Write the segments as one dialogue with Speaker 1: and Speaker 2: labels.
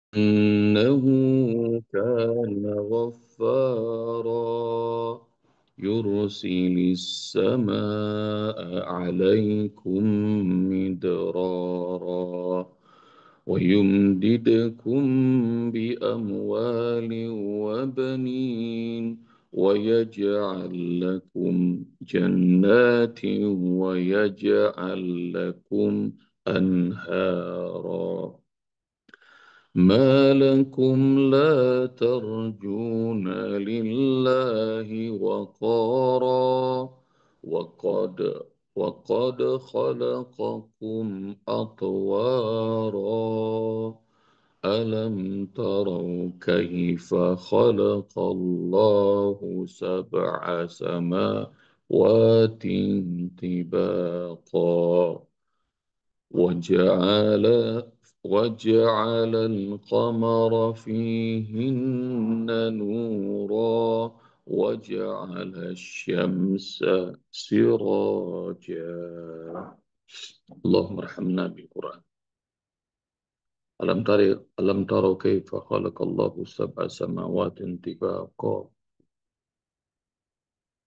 Speaker 1: إنه كان غفارا يرسل السماء عليكم مدرارا ويمددكم بأموال وبنين ويجعل لكم جنات ويجعل لكم أنهارا ما لكم لا ترجون لله وقارا وقد وقد خلقكم أطوارا ألم تروا كيف خلق الله سبع سماوات طباقا وجعل وجعل القمر فيهن نورا وجعل الشمس سراجا اللهم ارحمنا بالقرآن ألم تروا كيف خلق الله سبع سماوات طباقا.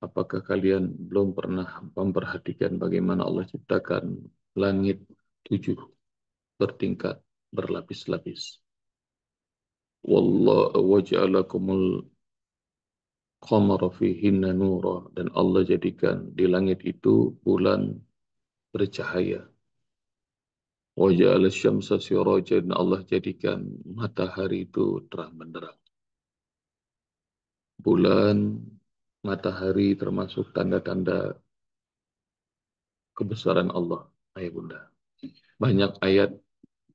Speaker 1: Apakah kalian belum pernah memperhatikan bagaimana Allah ciptakan langit 7 bertingkat berlapis-lapis? Wallahu waja'alakumul qamara fihinna nura, dan Allah jadikan di langit itu bulan bercahaya. Waja'ala syamsa siraja, dan Allah jadikan matahari itu terang benderang. Bulan, matahari termasuk tanda-tanda kebesaran Allah, ayah bunda. Banyak ayat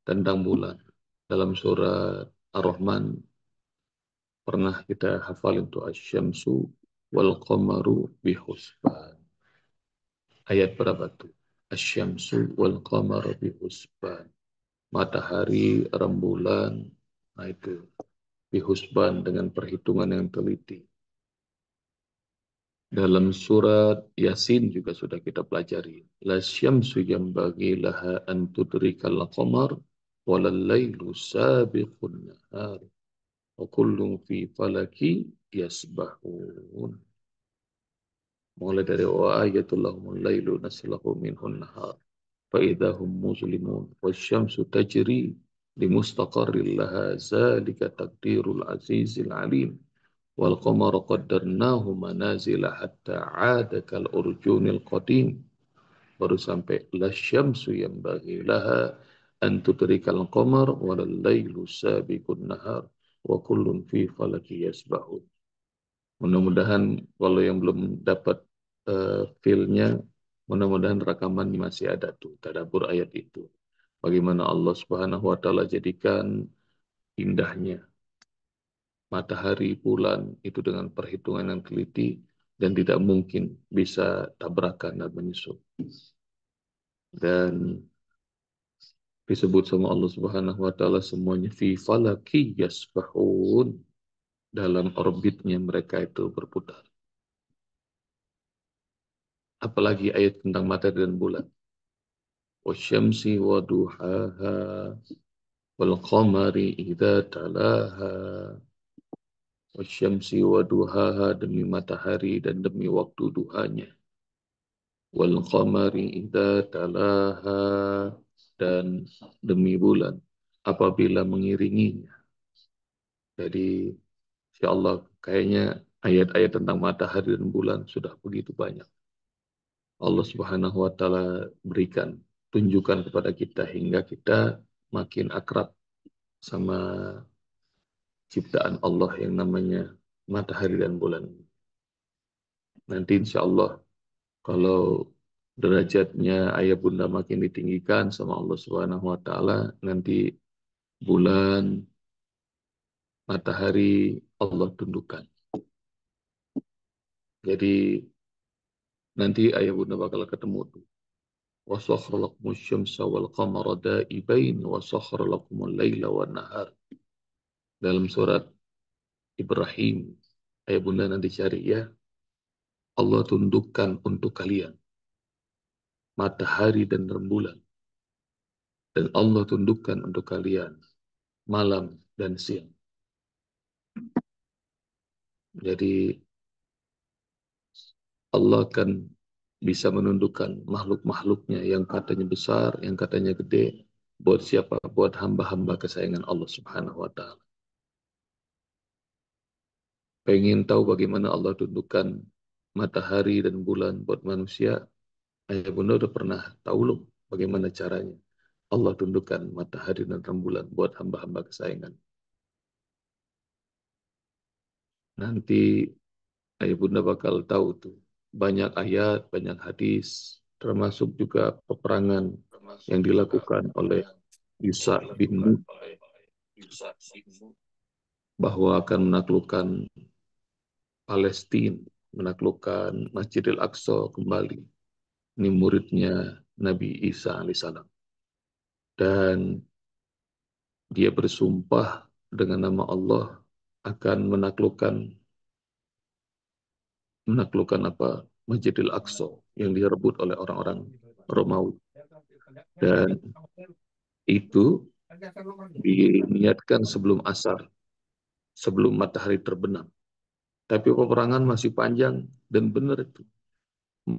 Speaker 1: tentang bulan dalam surat Ar-Rahman. Pernah kita hafal itu asyamsu wal qamaru bihusban. Ayat berapa tuh? Asyamsu wal qamaru bihusban. Matahari, rembulan, nah itu bihusban dengan perhitungan yang teliti. Dalam surat Yasin juga sudah kita pelajari. La syamsu yanbaghi laha an tudrikal qamar walal lailu sabiqun nahar wa kullun fi falaki yasbahun. Mulai dari wa ayatul lahumul lailu naslahu minhun nahar fa idahum muslimun wasyamsu tajri limustaqarril laha zalika taqdirul azizil alim wal qamara qaddarnahu manazila hatta 'ada kal urjunil qadim. Baru sampai lasyamsu yanbaghi laha an tudrikal qamar wal lailu sabiqun nahar wa kullun fi falaki yasbahun. Mudah-mudahan kalau yang belum dapat feel-nya, mudah-mudahan rekaman masih ada tuh, tadabbur ayat itu. Bagaimana Allah Subhanahu wa taala jadikan indahnya matahari, bulan itu dengan perhitungan yang teliti dan tidak mungkin bisa tabrakan dan menyusul. Dan disebut sama Allah Subhanahu wa taala semuanya fi falaki yasbahun, dalam orbitnya mereka itu berputar. Apalagi ayat tentang matahari dan bulan. Wasyamsi wa duhaha wal qamari idza talaha. Wasyamsi wa duhaha, demi matahari dan demi waktu duhanya. Wal qamari idza talaha, dan demi bulan apabila mengiringinya. Jadi insyaallah kayaknya ayat-ayat tentang matahari dan bulan sudah begitu banyak Allah Subhanahu wa taala berikan, tunjukkan kepada kita hingga kita makin akrab sama ciptaan Allah yang namanya matahari dan bulan. Nanti insya Allah kalau derajatnya ayah bunda makin ditinggikan sama Allah Subhanahu wa taala, nanti bulan, matahari Allah tundukkan. Jadi nanti ayah bunda bakal ketemu tuh. وَسَخَّرَ لَكُمُ الشَّمْسَ وَالْقَمَرَ دَائِبَيْنِ وَسَخَّرَ لَكُمُ اللَّيْلَ وَالنَّهَارَ. Dalam surat Ibrahim, ayah bunda nanti cari ya. Allah tundukkan untuk kalian matahari dan rembulan. Dan Allah tundukkan untuk kalian malam dan siang. Jadi Allah kan bisa menundukkan makhluk-makhluknya yang katanya besar, yang katanya gede. Buat siapa? Buat hamba-hamba kesayangan Allah Subhanahu wa Ta'ala. Pengen tahu bagaimana Allah tundukkan matahari dan bulan buat manusia? Ayah bunda udah pernah tahu loh bagaimana caranya. Allah tundukkan matahari dan rembulan buat hamba-hamba kesayangan. Nanti ayah bunda bakal tahu tuh. Banyak ayat, banyak hadis, termasuk juga peperangan yang dilakukan oleh Isa bin Nun bahwa akan menaklukkan Palestina, menaklukkan Masjidil Aqsa kembali. Ini muridnya Nabi Isa alaihissalam. Dan dia bersumpah dengan nama Allah akan menaklukkan apa? Masjidil Aqsa yang direbut oleh orang-orang Romawi. Dan itu diniatkan sebelum asar, sebelum matahari terbenam. Tapi peperangan masih panjang dan benar itu.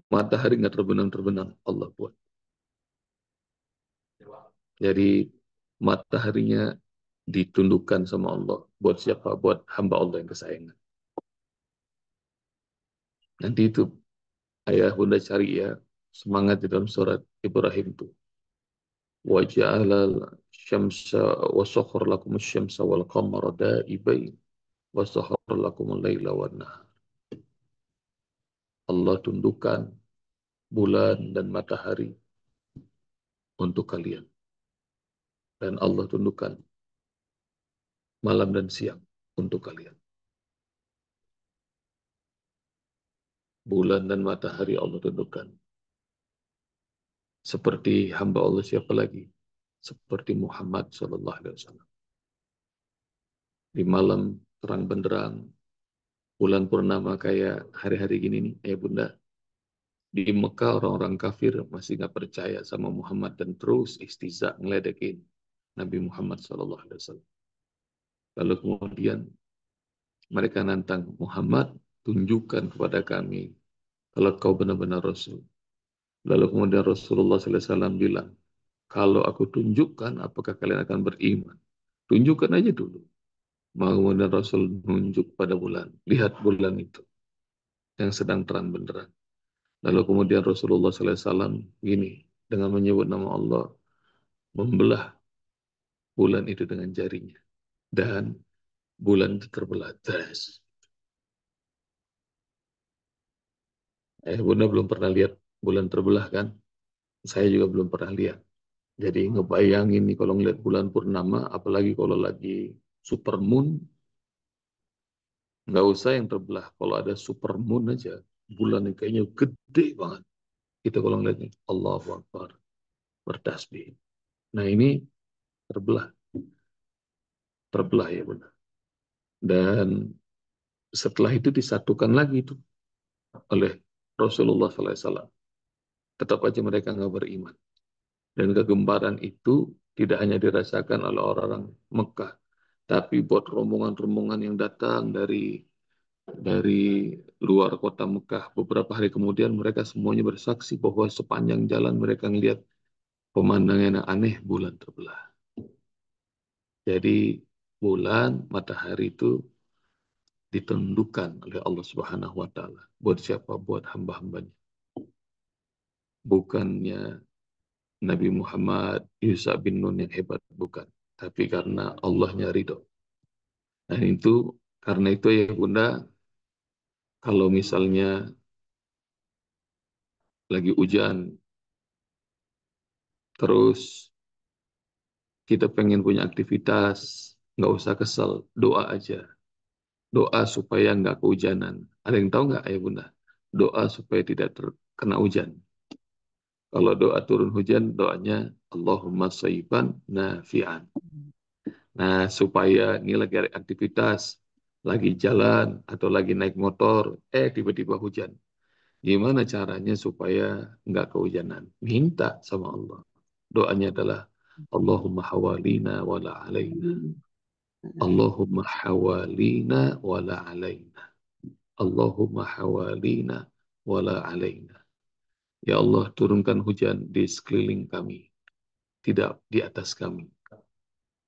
Speaker 1: Matahari nggak terbenam-terbenam, Allah buat. Jadi mataharinya ditundukkan sama Allah. Buat siapa? Buat hamba Allah yang kesayangan. Nanti itu ayah bunda cari ya semangat di dalam surat Ibrahim itu. وَجَعَلَ الشَّمْسَ وَسَخَّرَ لَكُمُ الشَّمْسَ وَالْقَمَرَ دَائِبَيْنِ وَسَخَّرَ لَكُمُ اللَّيْلَ وَالنَّهَارَ. Allah tundukkan bulan dan matahari untuk kalian. Dan Allah tundukkan malam dan siang untuk kalian. Bulan dan matahari Allah tundukkan. Seperti hamba Allah siapa lagi? Seperti Muhammad Sallallahu Alaihi Wasallam. Di malam terang benderang, bulan purnama kayak hari-hari gini nih, bunda. Di Mekah orang-orang kafir masih nggak percaya sama Muhammad dan terus istiza ngeledekin Nabi Muhammad Sallallahu Alaihi Wasallam. Lalu kemudian mereka nantang Muhammad, tunjukkan kepada kami kalau kau benar-benar Rasul. Lalu kemudian Rasulullah Sallallahu Alaihi Wasallam bilang, kalau aku tunjukkan, apakah kalian akan beriman? Tunjukkan aja dulu. Maka kemudian Rasul menunjuk pada bulan. Lihat bulan itu yang sedang terang benderang. Lalu kemudian Rasulullah SAW gini, dengan menyebut nama Allah, membelah bulan itu dengan jarinya. Dan bulan itu terbelah. Tes. Bunda belum pernah lihat bulan terbelah kan? Saya juga belum pernah lihat. Jadi ngebayangin nih kalau ngeliat bulan purnama, apalagi kalau lagi supermoon, nggak usah yang terbelah. Kalau ada supermoon aja, bulan ini kayaknya gede banget. Kita kalau ngeliatnya, Allahu Akbar, bertasbih. Nah ini terbelah, terbelah ya benar. Dan setelah itu disatukan lagi itu oleh Rasulullah SAW. Tetap aja mereka nggak beriman. Dan kegemparan itu tidak hanya dirasakan oleh orang-orang Mekah, tapi buat rombongan-rombongan yang datang dari luar kota Mekah. Beberapa hari kemudian mereka semuanya bersaksi bahwa sepanjang jalan mereka melihat pemandangan yang aneh, bulan terbelah. Jadi bulan, matahari itu ditundukkan oleh Allah Subhanahu wa taala. Buat siapa? Buat hamba-hambanya. Bukannya Nabi Muhammad, Isa bin Nun yang hebat, bukan. Tapi karena Allahnya ridho. Dan itu, karena itu ya Bunda, kalau misalnya lagi hujan, terus kita pengen punya aktivitas, nggak usah kesel, doa aja. Doa supaya nggak kehujanan. Ada yang tahu nggak Ayah Bunda? Doa supaya tidak terkena hujan. Kalau doa turun hujan, doanya Allahumma sayyiban nafi'an. Nah, supaya ini lagi ada aktivitas, lagi jalan, atau lagi naik motor, tiba-tiba hujan. Gimana caranya supaya nggak kehujanan? Minta sama Allah. Doanya adalah Allahumma hawalina wala alaina. Allahumma hawalina wala alaina. Allahumma hawalina wala alaina. Ya Allah, turunkan hujan di sekeliling kami, tidak di atas kami.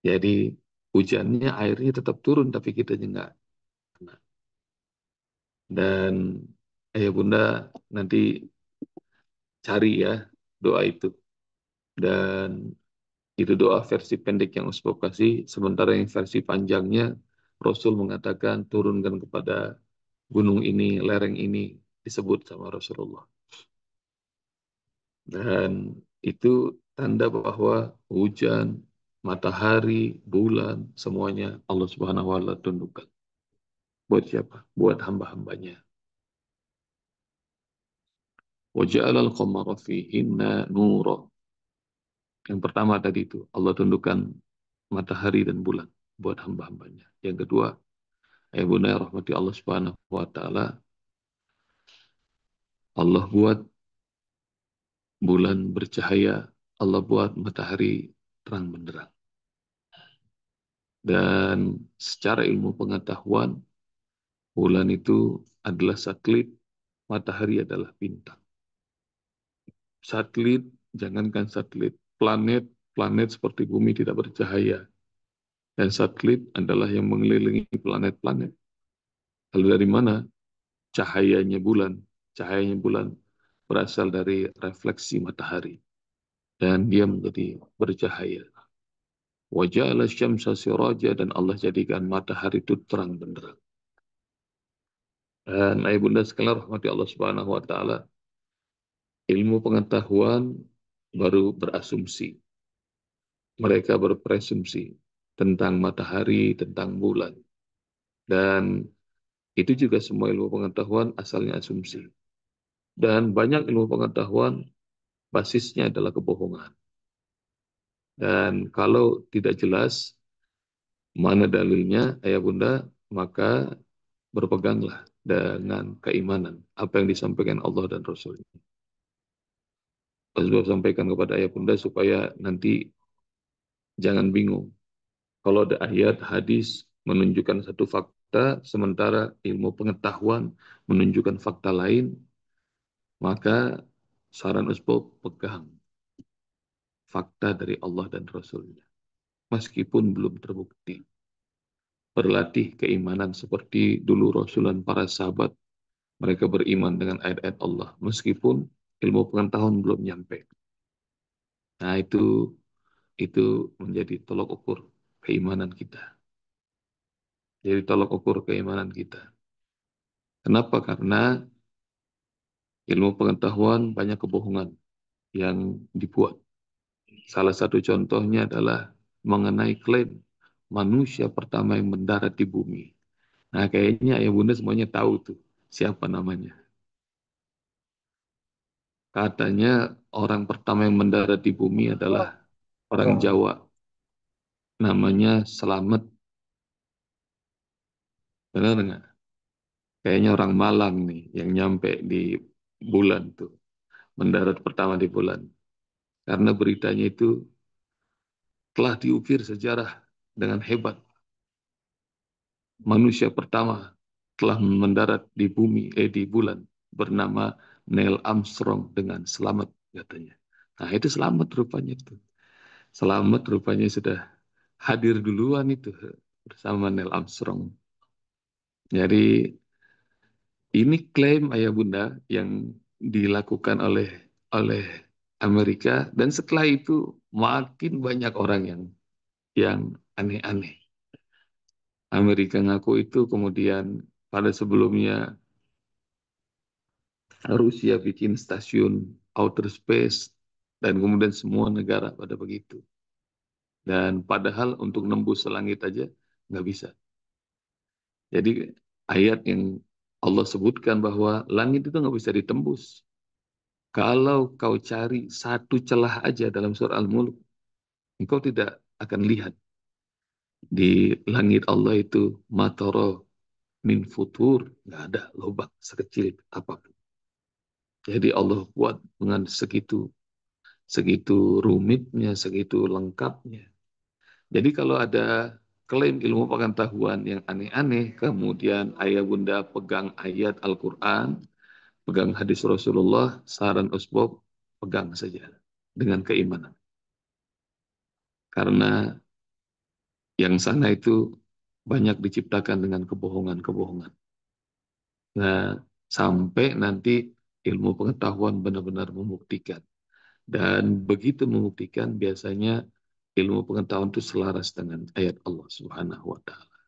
Speaker 1: Jadi hujannya, airnya tetap turun, tapi kita enggak kena. Dan ayah bunda nanti cari ya doa itu. Dan itu doa versi pendek yang Ustaz kasih, sementara yang versi panjangnya Rasul mengatakan turunkan kepada gunung ini, lereng ini, disebut sama Rasulullah. Dan itu tanda bahwa hujan, matahari, bulan, semuanya Allah Subhanahu wa taala tundukkan. Buat siapa? Buat hamba-hambanya. Wa ja'alal qamara fihinna nura. Yang pertama tadi itu, Allah tundukkan matahari dan bulan buat hamba-hambanya. Yang kedua, ya bunda ya rahmati Allah Subhanahu wa taala, Allah buat bulan bercahaya, Allah buat matahari terang benderang. Dan secara ilmu pengetahuan, bulan itu adalah satelit, matahari adalah bintang. Satelit, jangankan satelit, planet, planet seperti bumi tidak bercahaya. Dan satelit adalah yang mengelilingi planet-planet. Lalu dari mana cahayanya bulan? Cahayanya bulan berasal dari refleksi matahari. Dan dia menjadi bercahaya. Waja'ala syamsa siraja, dan Allah jadikan matahari itu terang benderang. Dan ayah bunda sekalian rahmati Allah Subhanahu wa taala, ilmu pengetahuan baru berasumsi. Mereka berpresumsi tentang matahari, tentang bulan. Dan itu juga semua ilmu pengetahuan asalnya asumsi. Dan banyak ilmu pengetahuan basisnya adalah kebohongan. Dan kalau tidak jelas mana dalilnya, ayah bunda, maka berpeganglah dengan keimanan apa yang disampaikan Allah dan Rasulnya. Rasulullah sampaikan kepada ayah bunda supaya nanti jangan bingung. Kalau ada ayat, hadis menunjukkan satu fakta, sementara ilmu pengetahuan menunjukkan fakta lain, maka saran Usbab pegang fakta dari Allah dan Rasulnya. Meskipun belum terbukti. Berlatih keimanan seperti dulu Rasul dan para sahabat. Mereka beriman dengan ayat-ayat Allah. Meskipun ilmu pengetahuan belum nyampe. Nah itu menjadi tolok ukur keimanan kita. Jadi tolok ukur keimanan kita. Kenapa? Karena ilmu pengetahuan banyak kebohongan yang dibuat. Salah satu contohnya adalah mengenai klaim manusia pertama yang mendarat di bumi. Nah, kayaknya ayah bunda semuanya tahu tuh siapa namanya. Katanya orang pertama yang mendarat di bumi adalah orang Jawa. Namanya Selamet. Benar nggak? Kayaknya orang Malang nih yang nyampe di bulan tuh. Mendarat pertama di bulan. Karena beritanya itu telah diukir sejarah dengan hebat. Manusia pertama telah mendarat di bumi, di bulan, bernama Neil Armstrong dengan selamat katanya. Nah itu selamat rupanya itu. Selamat rupanya sudah hadir duluan itu bersama Neil Armstrong. Jadi ini klaim ayah bunda yang dilakukan oleh oleh Amerika, dan setelah itu makin banyak orang yang aneh-aneh. Amerika ngaku itu, kemudian pada sebelumnya Rusia bikin stasiun outer space, dan kemudian semua negara pada begitu. Dan padahal untuk nembus langit aja nggak bisa. Jadi ayat yang Allah sebutkan bahwa langit itu nggak bisa ditembus. Kalau kau cari satu celah aja dalam surah Al-Mulk, engkau tidak akan lihat di langit Allah itu matoro min futur, nggak ada lubang sekecil apapun. Jadi Allah buat dengan segitu segitu rumitnya, segitu lengkapnya. Jadi kalau ada klaim ilmu pengetahuan yang aneh-aneh, kemudian ayah bunda pegang ayat Al-Quran, pegang hadis Rasulullah, saran usbab, pegang saja dengan keimanan. Karena yang sana itu banyak diciptakan dengan kebohongan-kebohongan. Nah, sampai nanti ilmu pengetahuan benar-benar membuktikan. Dan begitu membuktikan, biasanya ilmu pengetahuan itu selaras dengan ayat Allah Subhanahu wa Ta'ala.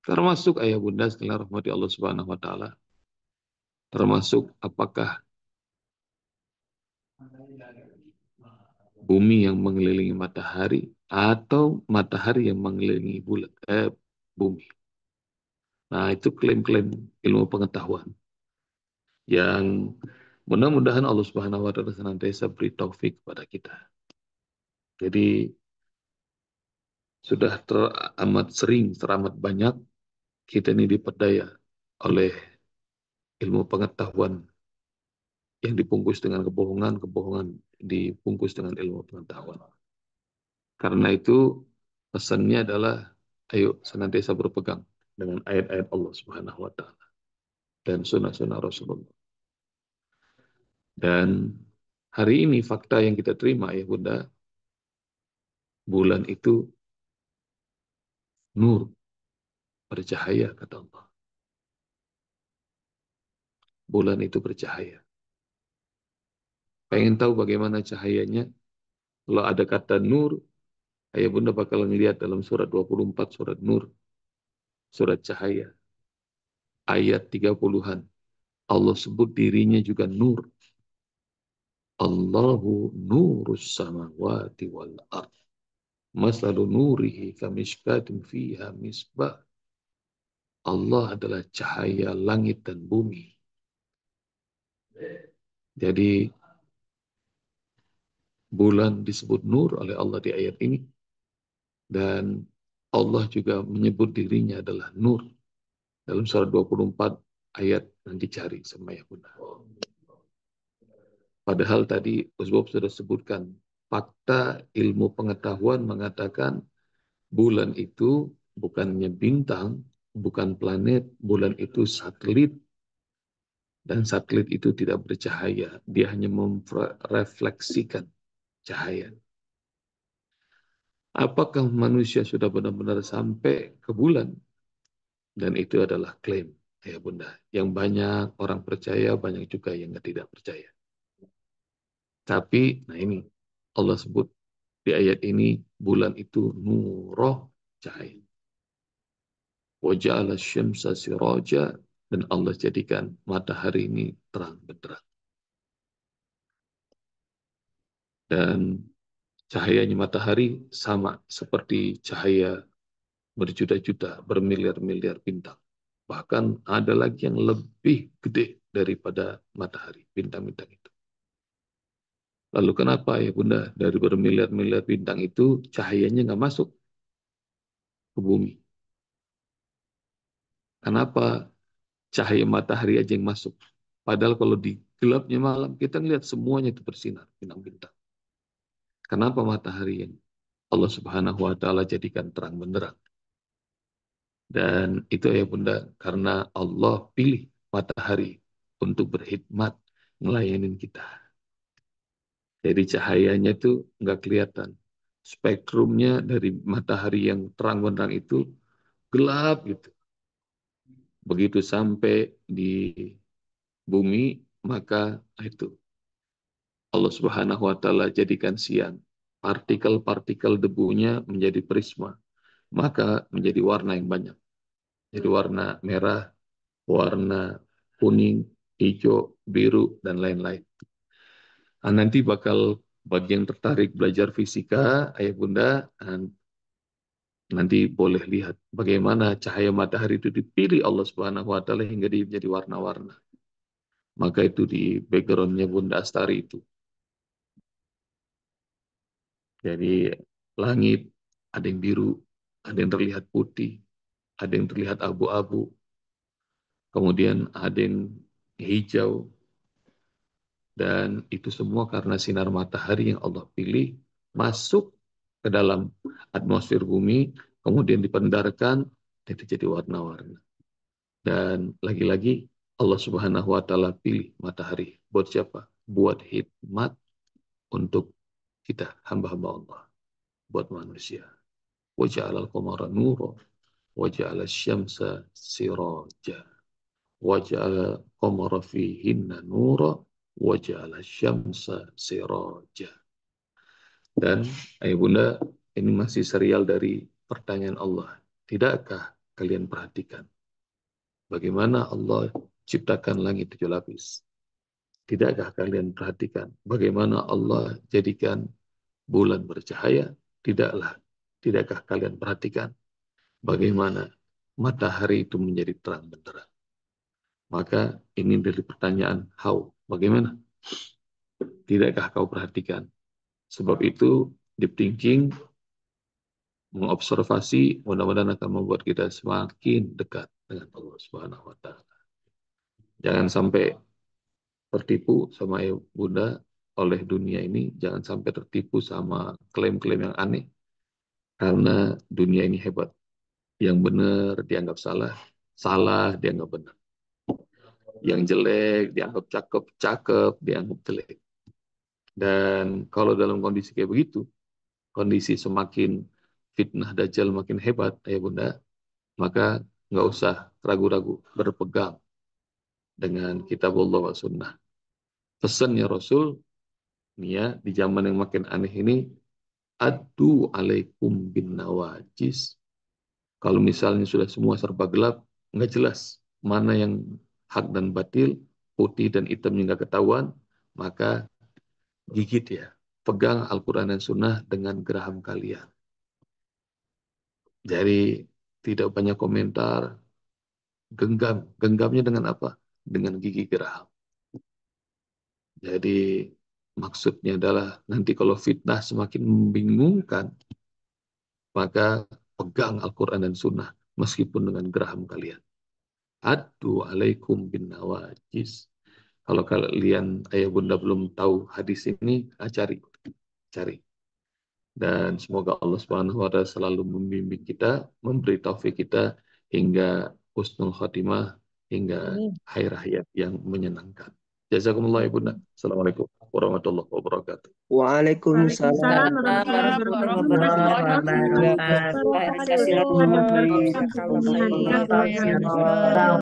Speaker 1: Termasuk ayah bunda sekalian rahmati Allah Subhanahu wa Ta'ala, termasuk apakah bumi yang mengelilingi matahari atau matahari yang mengelilingi bumi. Nah, itu klaim-klaim ilmu pengetahuan yang mudah-mudahan Allah Subhanahu wa Ta'ala senantiasa beri taufik kepada kita. Jadi sudah teramat sering, teramat banyak kita ini diperdaya oleh ilmu pengetahuan yang dibungkus dengan kebohongan, kebohongan dibungkus dengan ilmu pengetahuan. Karena itu pesannya adalah ayo senantiasa berpegang dengan ayat-ayat Allah Subhanahu wa Ta'ala dan sunnah-sunnah Rasulullah. Dan hari ini fakta yang kita terima ya Bunda, bulan itu nur, bercahaya kata Allah. Bulan itu bercahaya. Pengen tahu bagaimana cahayanya? Kalau ada kata nur, ayah bunda bakal ngelihat dalam surat 24, surat nur, surat cahaya. Ayat 30-an. Allah sebut dirinya juga nur. Allahu nurus samawati wal ard. Masalu nurihi kamishkatin fiha misbah. Allah adalah cahaya langit dan bumi. Jadi bulan disebut nur oleh Allah di ayat ini. Dan Allah juga menyebut dirinya adalah nur. Dalam surat 24 ayat yang dicari sama ya bunda. Padahal tadi Usbab sudah sebutkan fakta ilmu pengetahuan mengatakan bulan itu bukannya bintang, bukan planet, bulan itu satelit. Dan satelit itu tidak bercahaya, dia hanya merefleksikan cahaya. Apakah manusia sudah benar-benar sampai ke bulan? Dan itu adalah klaim, ya bunda. Yang banyak orang percaya, banyak juga yang tidak percaya. Tapi, nah ini, Allah sebut di ayat ini, bulan itu nuroh cahaya. Waja'ala syamsa siraja, dan Allah jadikan matahari ini terang benderang. Dan cahayanya matahari sama seperti cahaya berjuta-juta, bermiliar-miliar bintang. Bahkan ada lagi yang lebih gede daripada matahari, bintang-bintang itu. Lalu kenapa ya bunda dari bermiliar-miliar bintang itu cahayanya nggak masuk ke bumi? Kenapa cahaya matahari aja yang masuk? Padahal kalau di gelapnya malam kita ngelihat semuanya itu bersinar bintang-bintang. Kenapa matahari yang Allah Subhanahu wa Ta'ala jadikan terang benderang? Dan itu ya bunda karena Allah pilih matahari untuk berkhidmat ngelayanin kita. Jadi cahayanya itu nggak kelihatan. Spektrumnya dari matahari yang terang benderang itu gelap gitu. Begitu sampai di bumi, maka itu Allah Subhanahu wa Ta'ala jadikan siang. Partikel-partikel debunya menjadi prisma, maka menjadi warna yang banyak. Jadi warna merah, warna kuning, hijau, biru, dan lain-lain. Nah, nanti bakal bagi yang tertarik belajar fisika, ayah bunda, nanti boleh lihat bagaimana cahaya matahari itu dipilih Allah Subhanahu wa Ta'ala hingga dia menjadi warna-warna. Maka itu di backgroundnya Bunda Astari itu. Jadi langit ada yang biru, ada yang terlihat putih, ada yang terlihat abu-abu, kemudian ada yang hijau, dan itu semua karena sinar matahari yang Allah pilih masuk ke dalam atmosfer bumi, kemudian dipendarkan, itu jadi warna-warna. Dan lagi-lagi Allah Subhanahu wa taala pilih matahari buat siapa? Buat hikmat untuk kita hamba-hamba Allah, buat manusia. Wa ja'alal qamara nura wa ja'ala syamsa siraja wa ja'ala qamara fihinna nura wa ja'ala syamsa siraja. Dan ayah bunda, ini masih serial dari pertanyaan Allah. Tidakkah kalian perhatikan bagaimana Allah ciptakan langit 7 lapis? Tidakkah kalian perhatikan bagaimana Allah jadikan bulan bercahaya? Tidakkah kalian perhatikan bagaimana matahari itu menjadi terang benderang? Maka ini dari pertanyaan how, bagaimana? Tidakkah kau perhatikan? Sebab itu deep thinking, mengobservasi, mudah-mudahan akan membuat kita semakin dekat dengan Allah Subhanahu wa taala. Jangan sampai tertipu sama Bunda oleh dunia ini, jangan sampai tertipu sama klaim-klaim yang aneh, karena dunia ini hebat. Yang benar dianggap salah, salah dianggap benar. Yang jelek dianggap cakep, cakep dianggap jelek. Dan kalau dalam kondisi kayak begitu, kondisi semakin fitnah Dajjal makin hebat, ya Bunda, maka nggak usah ragu-ragu berpegang dengan kitab Allah wa sunnah. Pesannya Rasul, nih ya, di zaman yang makin aneh ini, adu alaikum bin nawajis. Kalau misalnya sudah semua serba gelap, nggak jelas mana yang hak dan batil, putih dan hitam yang nggak ketahuan, maka gigit ya. Pegang Al-Quran dan Sunnah dengan geraham kalian. Jadi tidak banyak komentar, genggam. Genggamnya dengan apa? Dengan gigi geraham. Jadi maksudnya adalah nanti kalau fitnah semakin membingungkan, maka pegang Al-Quran dan Sunnah meskipun dengan geraham kalian. Adu alaikum bin nawajis. Kalau kalian ayah bunda belum tahu hadis ini, cari. Cari. Dan semoga Allah Subhanahu wa taala selalu membimbing kita, memberi taufik kita hingga husnul khatimah, hingga akhir hayat yang menyenangkan. Jazakumullah ya Bunda. Assalamualaikum warahmatullahi wabarakatuh.
Speaker 2: Waalaikumsalam
Speaker 3: Waalaikumsalam
Speaker 2: warahmatullahi
Speaker 3: warahmatullahi
Speaker 2: wabarakatuh.
Speaker 3: wabarakatuh.
Speaker 2: Jazakallah khairan kasiran.
Speaker 3: Jazakallah khairan.
Speaker 2: Jazakallah khairan.
Speaker 3: Jazakallah khairan.